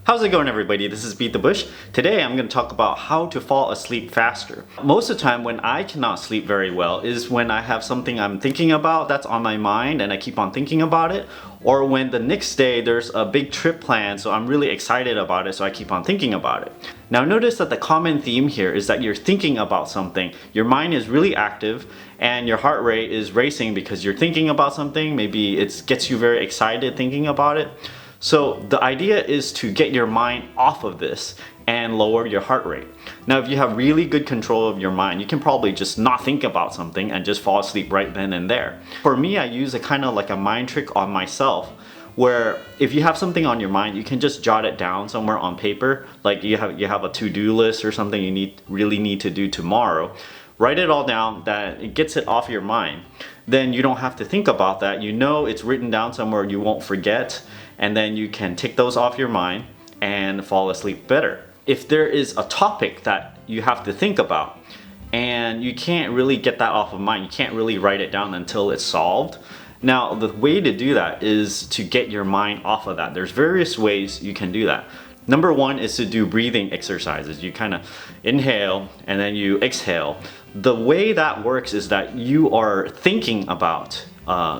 How's it going, everybody? This is Beat the Bush. Today I'm going to talk about how to fall asleep faster. Most of the time when I cannot sleep very well is when I have something I'm thinking about that's on my mind and I keep on thinking about it, or when the next day there's a big trip planned so I'm really excited about it so I keep on thinking about it. Now notice that the common theme here is that you're thinking about something, your mind is really active and your heart rate is racing because you're thinking about something, maybe it gets you very excited thinking about it. So the idea is to get your mind off of this and lower your heart rate. Now if you have really good control of your mind, you can probably just not think about something and just fall asleep right then and there. For me, I use a kind of like a mind trick on myself, where if you have something on your mind, you can just jot it down somewhere on paper. Like you have a to-do list or something you really need to do tomorrow. Write it all down, that it gets it off your mind. Then you don't have to think about that. You know it's written down somewhere, you won't forget, and then you can take those off your mind and fall asleep better. If there is a topic that you have to think about and you can't really get that off of mind, you can't really write it down until it's solved. Now the way to do that is to get your mind off of that. There's various ways you can do that. Number one is to do breathing exercises. You kind of inhale and then you exhale. The way that works is that you are thinking about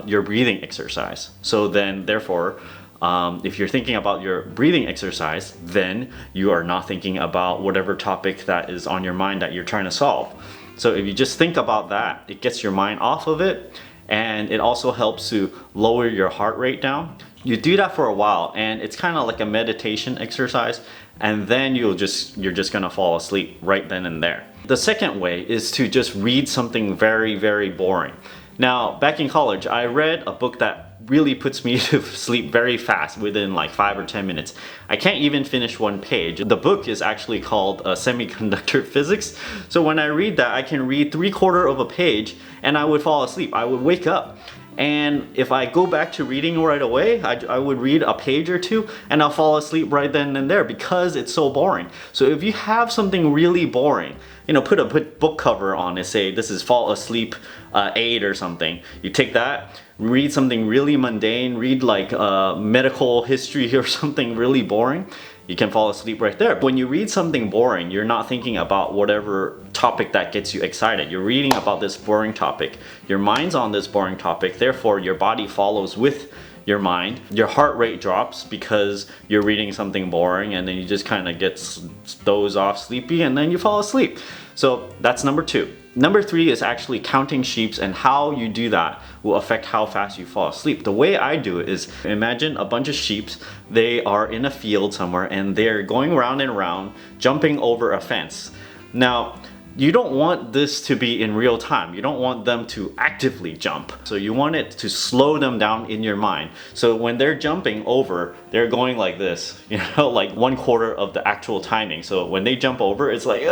your breathing exercise. So then therefore, if you're thinking about your breathing exercise, then you are not thinking about whatever topic that is on your mind that you're trying to solve. So if you just think about that, it gets your mind off of it, and it also helps to lower your heart rate down. You do that for a while and it's kind of like a meditation exercise, and then you're just gonna fall asleep right then and there. The second way is to just read something very, very boring. Now, back in college, I read a book that really puts me to sleep very fast within like 5 or 10 minutes. I can't even finish one page. The book is actually called Semiconductor Physics. So when I read that, I can read 3/4 of a page and I would fall asleep. I would wake up. And if I go back to reading right away, I would read a page or two and I'll fall asleep right then and there because it's so boring. So if you have something really boring, you know, put a book cover on it, say this is fall asleep aid or something. You take that, read something really mundane, read like medical history or something really boring, you can fall asleep right there. When you read something boring, you're not thinking about whatever topic that gets you excited. You're reading about this boring topic. Your mind's on this boring topic, therefore your body follows with your mind. Your heart rate drops because you're reading something boring, and then you just kind of get doze off sleepy and then you fall asleep. So that's number two. Number three is actually counting sheep, and how you do that will affect how fast you fall asleep. The way I do it is, imagine a bunch of sheep. They are in a field somewhere and they're going round and round, jumping over a fence. Now, you don't want this to be in real time. You don't want them to actively jump. So you want it to slow them down in your mind. So when they're jumping over, they're going like this, you know, like 1/4 of the actual timing. So when they jump over, it's like,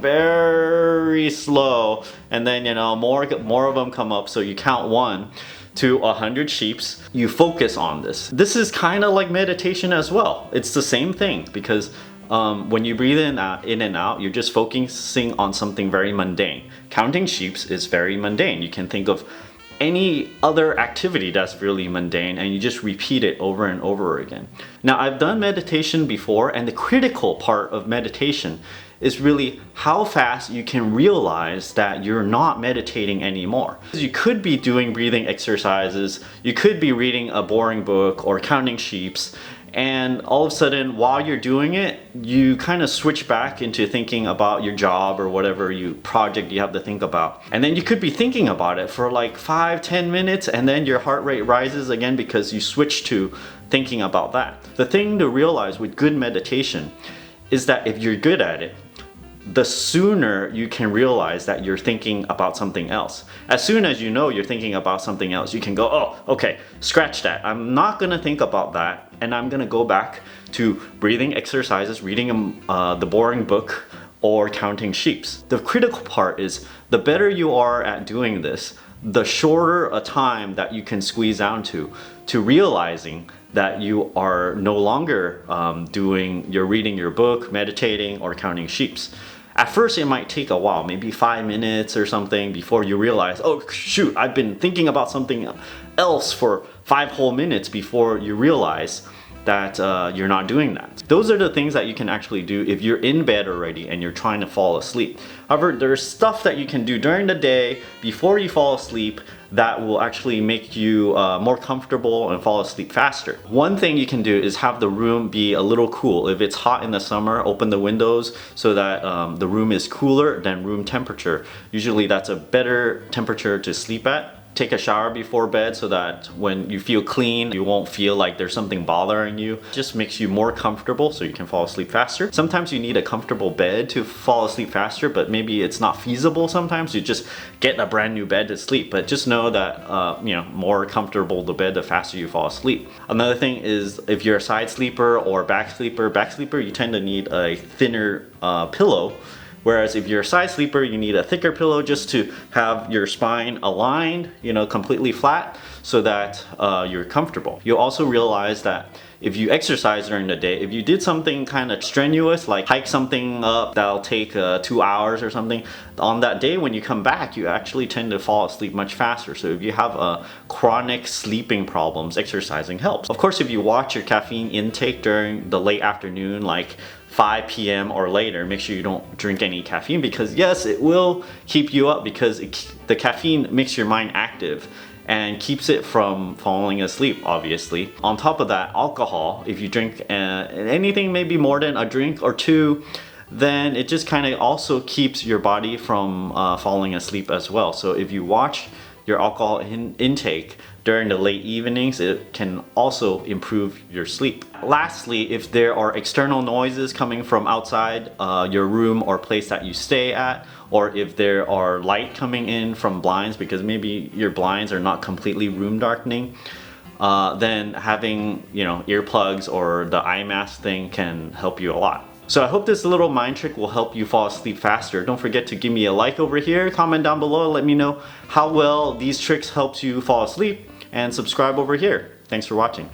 very slow. And then, you know, more of them come up. So you count 1 to 100 sheeps. You focus on this. This is kind of like meditation as well. It's the same thing, because when you breathe in and out, you're just focusing on something very mundane. Counting sheep is very mundane. You can think of any other activity that's really mundane and you just repeat it over and over again. Now, I've done meditation before, and the critical part of meditation is really how fast you can realize that you're not meditating anymore. You could be doing breathing exercises, you could be reading a boring book or counting sheeps, and all of a sudden while you're doing it, you kind of switch back into thinking about your job or whatever project you have to think about. And then you could be thinking about it for like 5-10 minutes, and then your heart rate rises again because you switch to thinking about that. The thing to realize with good meditation is that if you're good at it, the sooner you can realize that you're thinking about something else. As soon as you know you're thinking about something else, you can go, oh, okay, scratch that. I'm not gonna think about that, and I'm gonna go back to breathing exercises, reading the boring book, or counting sheep. The critical part is, the better you are at doing this, the shorter a time that you can squeeze down to realizing that you are no longer you're reading your book, meditating, or counting sheep. At first it might take a while, maybe 5 minutes or something, before you realize, oh shoot, I've been thinking about something else for 5 whole minutes, before you realize that you're not doing that. Those are the things that you can actually do if you're in bed already and you're trying to fall asleep. However, there's stuff that you can do during the day before you fall asleep that will actually make you more comfortable and fall asleep faster. One thing you can do is have the room be a little cool. If it's hot in the summer, open the windows so that the room is cooler than room temperature. Usually that's a better temperature to sleep at. Take a shower before bed so that when you feel clean, you won't feel like there's something bothering you. It just makes you more comfortable so you can fall asleep faster. Sometimes you need a comfortable bed to fall asleep faster, but maybe it's not feasible sometimes. You just get a brand new bed to sleep, but just know that more comfortable the bed, the faster you fall asleep. Another thing is if you're a side sleeper or back sleeper, you tend to need a thinner pillow. Whereas if you're a side sleeper, you need a thicker pillow just to have your spine aligned, completely flat so that you're comfortable. You'll also realize that if you exercise during the day, if you did something kind of strenuous, like hike something up that'll take 2 hours or something, on that day when you come back, you actually tend to fall asleep much faster. So if you have chronic sleeping problems, exercising helps. Of course, if you watch your caffeine intake during the late afternoon, like 5 p.m. or later, make sure you don't drink any caffeine, because yes, it will keep you up because the caffeine makes your mind active and keeps it from falling asleep, obviously. On top of that, alcohol, if you drink anything maybe more than a drink or two, then it just kind of also keeps your body from falling asleep as well. So if you watch your alcohol intake during the late evenings, it can also improve your sleep. Lastly, if there are external noises coming from outside your room or place that you stay at, or if there are light coming in from blinds because maybe your blinds are not completely room darkening, then having earplugs or the eye mask thing can help you a lot. So I hope this little mind trick will help you fall asleep faster. Don't forget to give me a like over here, comment down below, and let me know how well these tricks helped you fall asleep, and subscribe over here. Thanks for watching.